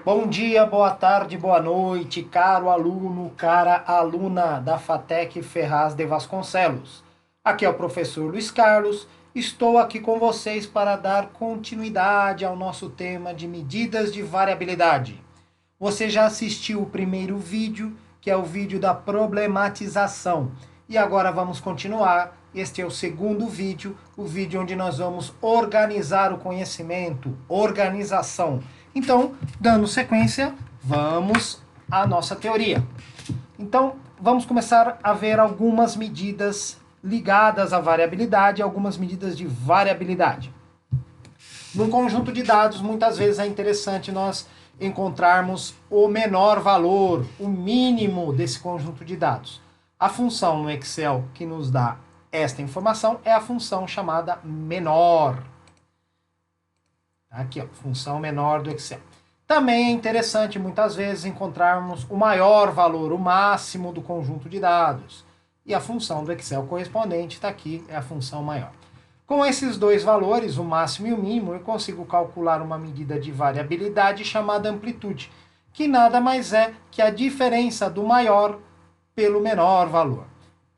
Bom dia, boa tarde, boa noite, caro aluno, cara aluna da FATEC Ferraz de Vasconcelos. Aqui é o professor Luiz Carlos, estou aqui com vocês para dar continuidade ao nosso tema de medidas de variabilidade. Você já assistiu o primeiro vídeo, que é o vídeo da problematização. E agora vamos continuar. Este é o segundo vídeo, o vídeo onde nós vamos organizar o conhecimento, organização. Então, dando sequência, vamos à nossa teoria. Então, vamos começar a ver algumas medidas ligadas à variabilidade, algumas medidas de variabilidade. Num conjunto de dados, muitas vezes é interessante nós encontrarmos o menor valor, o mínimo desse conjunto de dados. A função no Excel que nos dá esta informação é a função chamada menor. Aqui, ó, função menor do Excel. Também é interessante, muitas vezes, encontrarmos o maior valor, o máximo do conjunto de dados. E a função do Excel correspondente está aqui, é a função maior. Com esses dois valores, o máximo e o mínimo, eu consigo calcular uma medida de variabilidade chamada amplitude, que nada mais é que a diferença do maior pelo menor valor.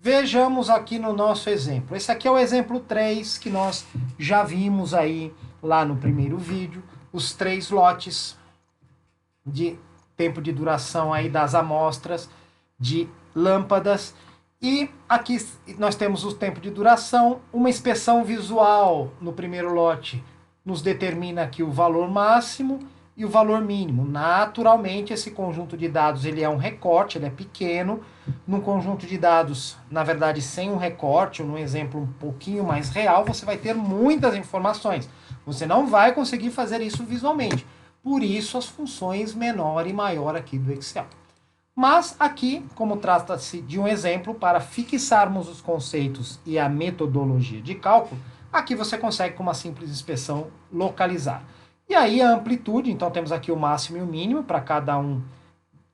Vejamos aqui no nosso exemplo. Esse aqui é o exemplo 3 que nós já vimos aí lá no primeiro vídeo, os 3 lotes de tempo de duração aí das amostras de lâmpadas. E aqui nós temos o tempo de duração, uma inspeção visual no primeiro lote nos determina aqui o valor máximo e o valor mínimo. Naturalmente, esse conjunto de dados ele é um recorte, ele é pequeno. Num conjunto de dados, na verdade, sem um recorte, ou num exemplo um pouquinho mais real, você vai ter muitas informações. Você não vai conseguir fazer isso visualmente. Por isso, as funções menor e maior aqui do Excel. Mas aqui, como trata-se de um exemplo, para fixarmos os conceitos e a metodologia de cálculo, aqui você consegue, com uma simples inspeção, localizar. E aí a amplitude, então temos aqui o máximo e o mínimo para cada um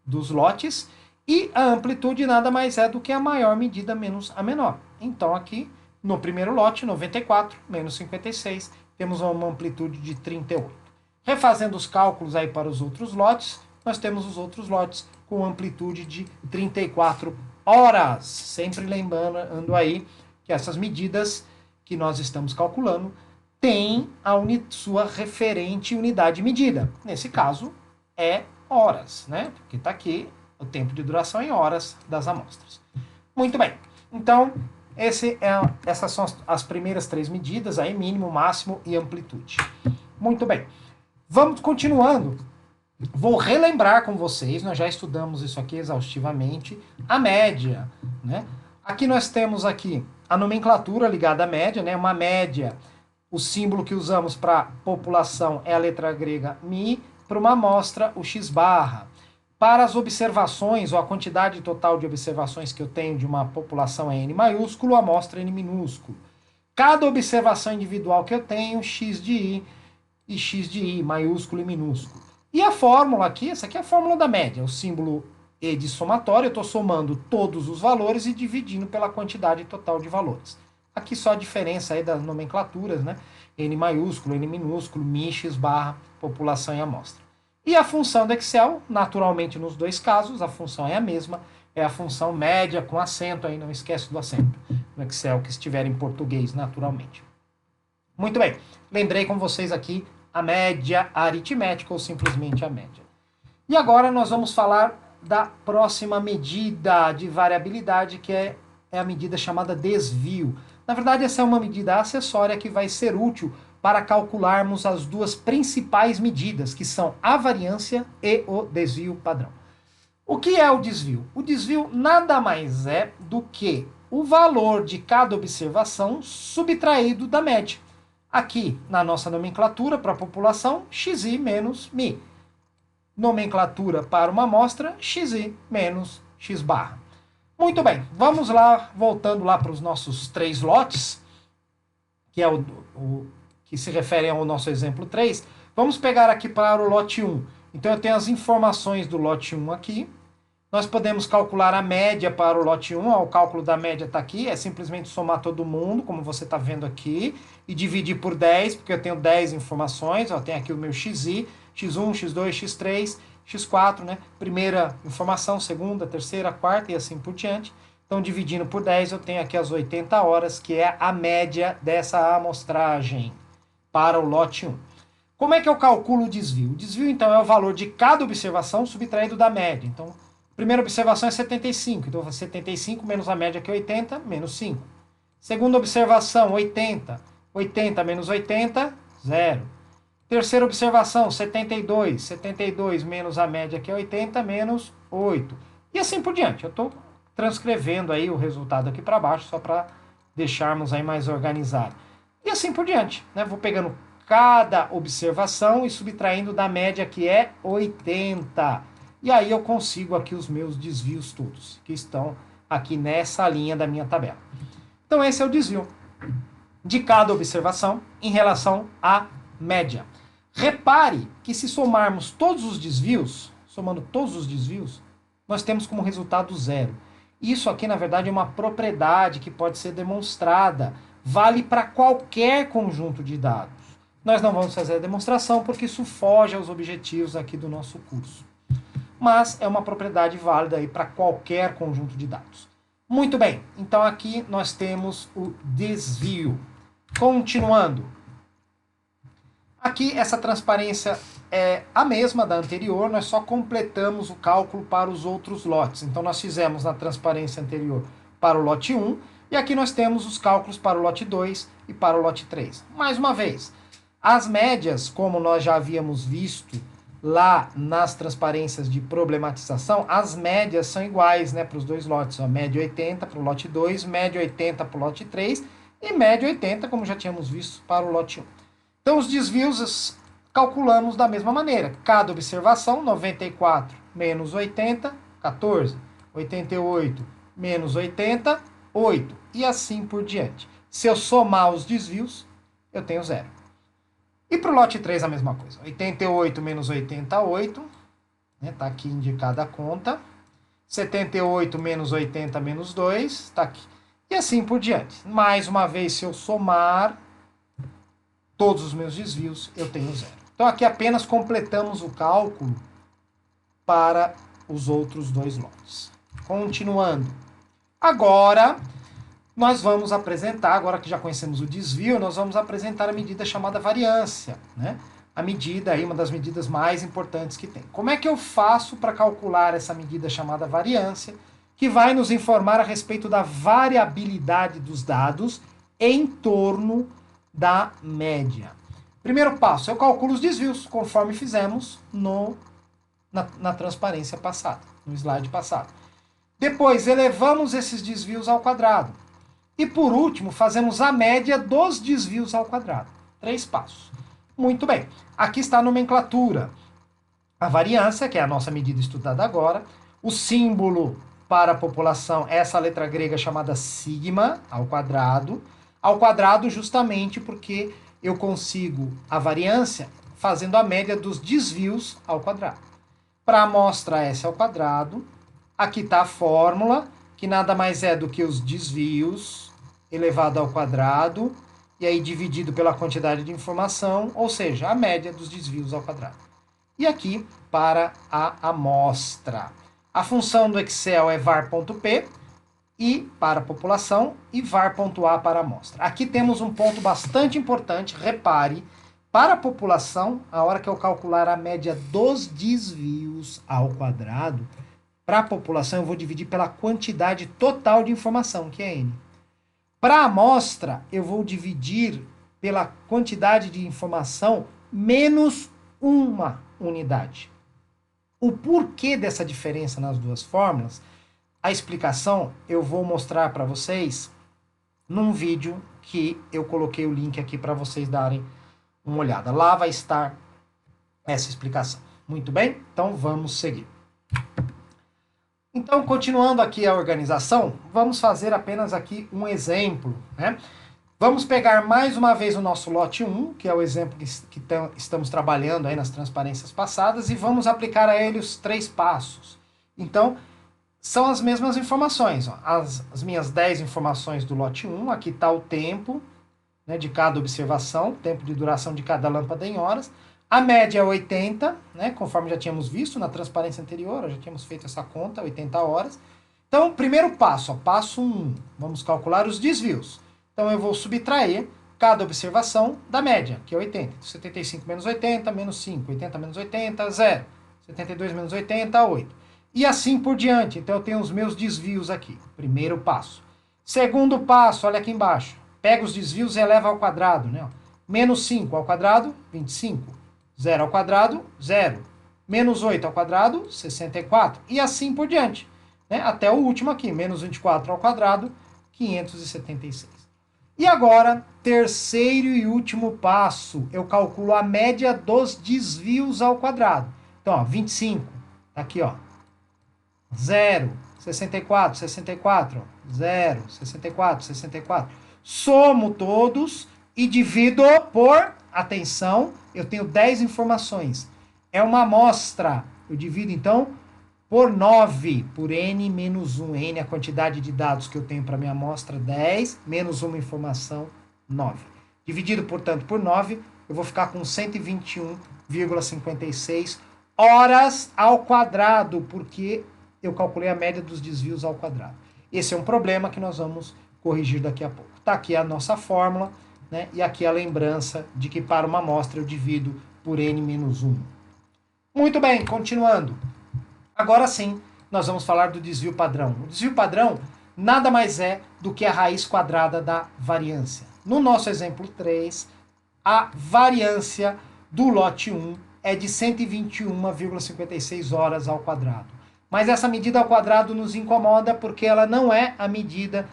dos lotes, e a amplitude nada mais é do que a maior medida menos a menor. Então aqui, no primeiro lote, 94 menos 56, temos uma amplitude de 38. Refazendo os cálculos aí para os outros lotes, nós temos os outros lotes com amplitude de 34 horas. Sempre lembrando aí que essas medidas que nós estamos calculando têm a sua referente unidade de medida. Nesse caso, é horas, né? Porque está aqui o tempo de duração em horas das amostras. Muito bem. Então, essas são as primeiras 3 medidas, aí, mínimo, máximo e amplitude. Muito bem. Vamos continuando. Vou relembrar com vocês, nós já estudamos isso aqui exaustivamente, a média, né? Aqui nós temos aqui a nomenclatura ligada à média, né? Uma média, o símbolo que usamos para população é a letra grega mi, para uma amostra o x barra. Para as observações, ou a quantidade total de observações que eu tenho de uma população é n maiúsculo, a amostra é n minúsculo. Cada observação individual que eu tenho, x de i e x de i, maiúsculo e minúsculo. E a fórmula aqui, essa aqui é a fórmula da média, o símbolo E de somatório, eu estou somando todos os valores e dividindo pela quantidade total de valores. Aqui só a diferença aí das nomenclaturas, né? N maiúsculo, N minúsculo, mi, x barra, população e amostra. E a função do Excel, naturalmente nos dois casos, a função é a mesma, é a função média com acento aí, não esquece do acento, no Excel que estiver em português, naturalmente. Muito bem, lembrei com vocês aqui a média aritmética ou simplesmente a média. E agora nós vamos falar da próxima medida de variabilidade, que é a medida chamada desvio. Na verdade, essa é uma medida acessória que vai ser útil para calcularmos as duas principais medidas, que são a variância e o desvio padrão. O que é o desvio? O desvio nada mais é do que o valor de cada observação subtraído da média. Aqui, na nossa nomenclatura para a população, xi menos mi. Nomenclatura para uma amostra, xi menos x barra. Muito bem, vamos lá, voltando lá para os nossos 3 lotes, que é o que se referem ao nosso exemplo 3. Vamos pegar aqui para o lote 1. Então eu tenho as informações do lote 1 aqui. Nós podemos calcular a média para o lote 1, o cálculo da média está aqui, é simplesmente somar todo mundo, como você está vendo aqui, e dividir por 10, porque eu tenho 10 informações, eu tenho aqui o meu xi, x1, x2, x3, x4, né? Primeira informação, segunda, terceira, quarta e assim por diante. Então, dividindo por 10, eu tenho aqui as 80 horas, que é a média dessa amostragem para o lote 1. Como é que eu calculo o desvio? O desvio, então, é o valor de cada observação subtraído da média. Então, a primeira observação é 75. Então, 75 menos a média, que é 80, menos 5. Segunda observação, 80. 80 menos 80, 0. Terceira observação, 72. 72 menos a média, que é 80, menos 8. E assim por diante. Eu estou transcrevendo aí o resultado aqui para baixo, só para deixarmos aí mais organizado. E assim por diante, né? Vou pegando cada observação e subtraindo da média, que é 80. E aí eu consigo aqui os meus desvios todos, que estão aqui nessa linha da minha tabela. Então esse é o desvio de cada observação em relação à média. Repare que se somarmos todos os desvios, somando todos os desvios, nós temos como resultado 0. Isso aqui, na verdade, é uma propriedade que pode ser demonstrada. Vale para qualquer conjunto de dados. Nós não vamos fazer a demonstração porque isso foge aos objetivos aqui do nosso curso. Mas é uma propriedade válida aí para qualquer conjunto de dados. Muito bem, então aqui nós temos o desvio. Continuando. Aqui essa transparência é a mesma da anterior, nós só completamos o cálculo para os outros lotes. Então nós fizemos na transparência anterior para o lote 1, e aqui nós temos os cálculos para o lote 2 e para o lote 3. Mais uma vez, as médias, como nós já havíamos visto lá nas transparências de problematização, as médias são iguais, né, para os dois lotes. Ó, média 80 para o lote 2, média 80 para o lote 3 e média 80, como já tínhamos visto, para o lote 1. Então, os desvios calculamos da mesma maneira. Cada observação, 94 menos 80, 14. 88 menos 80, 8. E assim por diante. Se eu somar os desvios, eu tenho 0. E para o lote 3 a mesma coisa. 88 menos 80, 8. Está aqui indicada a conta. 78 menos 80 menos 2. Está aqui. E assim por diante. Mais uma vez, se eu somar todos os meus desvios, eu tenho 0. Então aqui apenas completamos o cálculo para os outros dois lotes. Continuando. Agora, nós vamos apresentar, agora que já conhecemos o desvio, nós vamos apresentar a medida chamada variância, né? A medida aí, uma das medidas mais importantes que tem. Como é que eu faço para calcular essa medida chamada variância, que vai nos informar a respeito da variabilidade dos dados em torno da média? Primeiro passo, eu calculo os desvios, conforme fizemos na transparência passada, no slide passado. Depois, elevamos esses desvios ao quadrado. E por último, fazemos a média dos desvios ao quadrado. 3 passos. Muito bem. Aqui está a nomenclatura. A variância, que é a nossa medida estudada agora. O símbolo para a população é essa letra grega chamada sigma, ao quadrado. Ao quadrado justamente porque eu consigo a variância fazendo a média dos desvios ao quadrado. Para a amostra S ao quadrado, aqui está a fórmula, que nada mais é do que os desvios elevado ao quadrado, e aí dividido pela quantidade de informação, ou seja, a média dos desvios ao quadrado. E aqui, para a amostra. A função do Excel é var.p, e para a população, e var.a para a amostra. Aqui temos um ponto bastante importante, repare, para a população, a hora que eu calcular a média dos desvios ao quadrado, para a população eu vou dividir pela quantidade total de informação, que é N. Para a amostra, eu vou dividir pela quantidade de informação menos uma unidade. O porquê dessa diferença nas duas fórmulas, a explicação eu vou mostrar para vocês num vídeo que eu coloquei o link aqui para vocês darem uma olhada. Lá vai estar essa explicação. Muito bem? Então vamos seguir. Então, continuando aqui a organização, vamos fazer apenas aqui um exemplo, né? Vamos pegar mais uma vez o nosso lote 1, que é o exemplo que estamos trabalhando aí nas transparências passadas, e vamos aplicar a ele os 3 passos. Então, são as mesmas informações. Ó. As minhas 10 informações do lote 1, aqui está o tempo, né, de cada observação, tempo de duração de cada lâmpada em horas. A média é 80, né, conforme já tínhamos visto na transparência anterior, já tínhamos feito essa conta, 80 horas. Então, primeiro passo, ó, passo 1, vamos calcular os desvios. Então, eu vou subtrair cada observação da média, que é 80. 75 menos 80, menos 5. 80 menos 80, 0. 72 menos 80, 8. E assim por diante. Então, eu tenho os meus desvios aqui. Primeiro passo. Segundo passo, olha aqui embaixo. Pega os desvios e eleva ao quadrado, né? Menos 5 ao quadrado, 25. 0 ao quadrado, 0. Menos 8 ao quadrado, 64. E assim por diante. Né? Até o último aqui, menos 24 ao quadrado, 576. E agora, terceiro e último passo, eu calculo a média dos desvios ao quadrado. Então, ó, 25, aqui, ó, 0, 64, 64, 0, 64, 64. Somo todos e divido por, atenção, eu tenho 10 informações. É uma amostra. Eu divido, então, por 9, por n menos 1. N é a quantidade de dados que eu tenho para minha amostra, 10, menos uma informação, 9. Dividido, portanto, por 9, eu vou ficar com 121,56 horas ao quadrado, porque eu calculei a média dos desvios ao quadrado. Esse é um problema que nós vamos corrigir daqui a pouco. Está aqui a nossa fórmula, né? E aqui a lembrança de que para uma amostra eu divido por n menos 1. Muito bem, continuando. Agora sim, nós vamos falar do desvio padrão. O desvio padrão nada mais é do que a raiz quadrada da variância. No nosso exemplo 3, a variância do lote 1 é de 121,56 horas ao quadrado. Mas essa medida ao quadrado nos incomoda porque ela não é a medida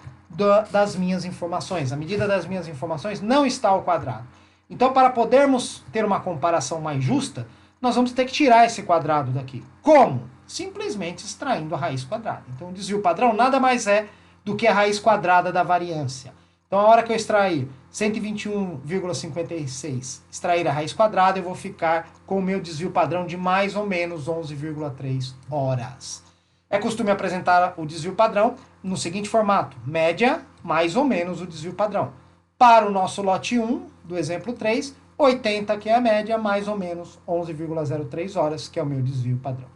das minhas informações. A medida das minhas informações não está ao quadrado. Então, para podermos ter uma comparação mais justa, nós vamos ter que tirar esse quadrado daqui. Como? Simplesmente extraindo a raiz quadrada. Então, o desvio padrão nada mais é do que a raiz quadrada da variância. Então, a hora que eu extrair 121,56, extrair a raiz quadrada, eu vou ficar com o meu desvio padrão de mais ou menos 11,3 horas. É costume apresentar o desvio padrão no seguinte formato: média mais ou menos o desvio padrão. Para o nosso lote 1, do exemplo 3, 80, que é a média, mais ou menos 11,03 horas, que é o meu desvio padrão.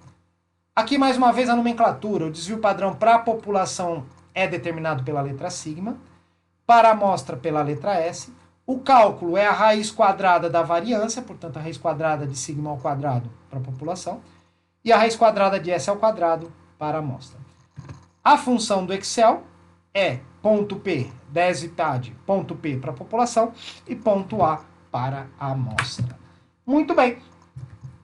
Aqui, mais uma vez, a nomenclatura. O desvio padrão para a população é determinado pela letra sigma, para a amostra pela letra S. O cálculo é a raiz quadrada da variância, portanto, a raiz quadrada de sigma ao quadrado para a população, e a raiz quadrada de S ao quadrado para a amostra. A função do Excel é ponto P, desigualdade, ponto P para a população e ponto A para a amostra. Muito bem.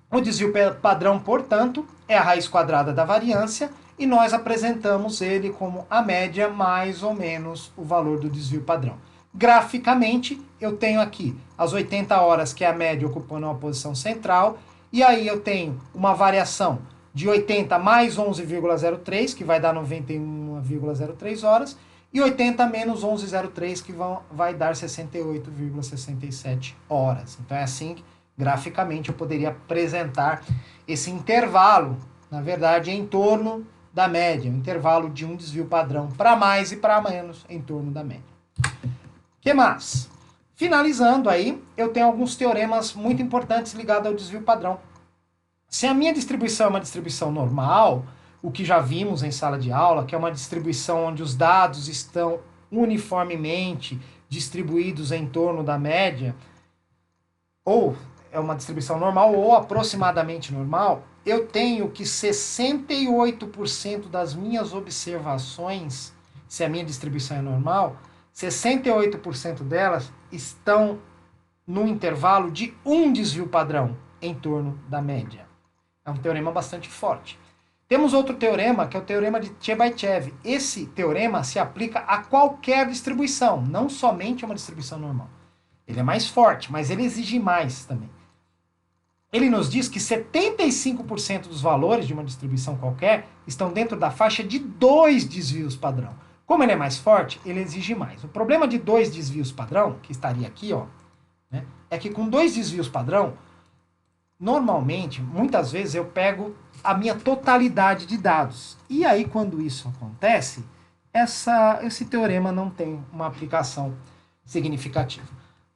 O desvio padrão, portanto, é a raiz quadrada da variância e nós apresentamos ele como a média mais ou menos o valor do desvio padrão. Graficamente, eu tenho aqui as 80 horas, que é a média ocupando uma posição central, e aí eu tenho uma variação de 80 mais 11,03, que vai dar 91,03 horas, e 80 menos 11,03, que vai dar 68,67 horas. Então é assim que, graficamente, eu poderia apresentar esse intervalo, na verdade, em torno da média, um intervalo de um desvio padrão para mais e para menos em torno da média. O que mais? Finalizando aí, eu tenho alguns teoremas muito importantes ligados ao desvio padrão. Se a minha distribuição é uma distribuição normal, o que já vimos em sala de aula, que é uma distribuição onde os dados estão uniformemente distribuídos em torno da média, ou é uma distribuição normal ou aproximadamente normal, eu tenho que 68% das minhas observações, se a minha distribuição é normal, 68% delas estão no intervalo de um desvio padrão em torno da média. É um teorema bastante forte. Temos outro teorema, que é o teorema de Chebyshev. Esse teorema se aplica a qualquer distribuição, não somente a uma distribuição normal. Ele é mais forte, mas ele exige mais também. Ele nos diz que 75% dos valores de uma distribuição qualquer estão dentro da faixa de 2 desvios padrão. Como ele é mais forte, ele exige mais. O problema de 2 desvios padrão, que estaria aqui, ó, né, é que com 2 desvios padrão, normalmente, muitas vezes eu pego a minha totalidade de dados. E aí, quando isso acontece, esse teorema não tem uma aplicação significativa.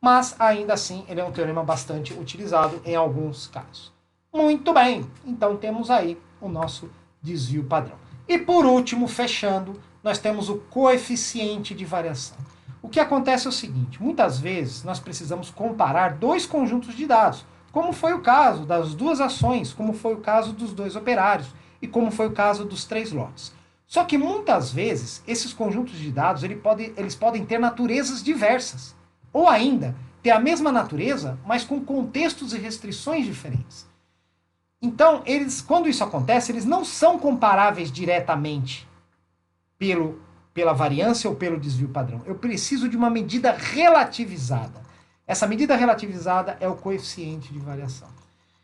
mas ainda assim ele é um teorema bastante utilizado em alguns casos. Muito bem, então temos aí o nosso desvio padrão. E por último, fechando, nós temos o coeficiente de variação. O que acontece é o seguinte, muitas vezes nós precisamos comparar dois conjuntos de dados, como foi o caso das duas ações, como foi o caso dos dois operários e como foi o caso dos 3 lotes. Só que muitas vezes esses conjuntos de dados eles podem ter naturezas diversas, ou ainda ter a mesma natureza, mas com contextos e restrições diferentes. Então, quando isso acontece, eles não são comparáveis diretamente pela variância ou pelo desvio padrão. Eu preciso de uma medida relativizada. Essa medida relativizada é o coeficiente de variação.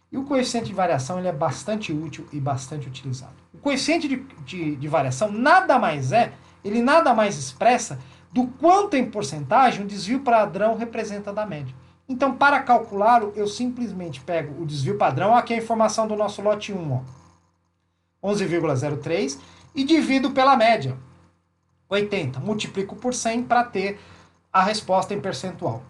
E o coeficiente de variação ele é bastante útil e bastante utilizado. O coeficiente de variação nada mais expressa do quanto em porcentagem o desvio padrão representa da média. Então, para calculá-lo, eu simplesmente pego o desvio padrão, aqui é a informação do nosso lote 1, 11,03, e divido pela média, 80. Multiplico por 100 para ter a resposta em percentual.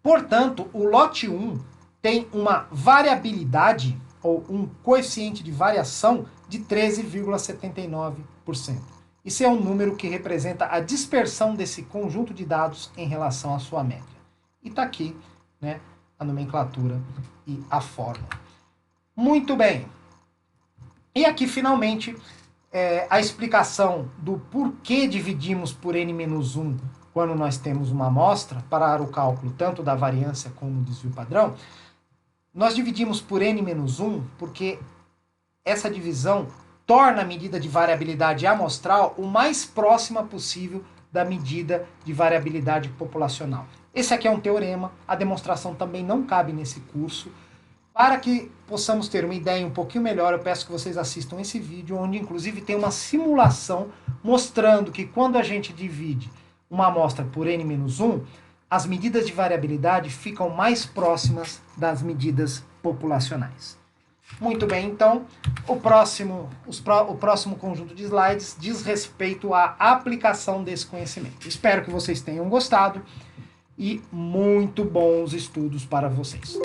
Portanto, o lote 1 tem uma variabilidade, ou um coeficiente de variação, de 13,79%. Isso é um número que representa a dispersão desse conjunto de dados em relação à sua média. E está aqui, né, a nomenclatura e a fórmula. Muito bem. E aqui, finalmente, a explicação do porquê dividimos por n-1 quando nós temos uma amostra para o cálculo tanto da variância como do desvio padrão. Nós dividimos por n-1 porque essa divisão torna a medida de variabilidade amostral o mais próxima possível da medida de variabilidade populacional. Esse aqui é um teorema, a demonstração também não cabe nesse curso. Para que possamos ter uma ideia um pouquinho melhor, eu peço que vocês assistam esse vídeo, onde inclusive tem uma simulação mostrando que quando a gente divide uma amostra por n-1, as medidas de variabilidade ficam mais próximas das medidas populacionais. Muito bem, então, o próximo conjunto de slides diz respeito à aplicação desse conhecimento. Espero que vocês tenham gostado e muito bons estudos para vocês.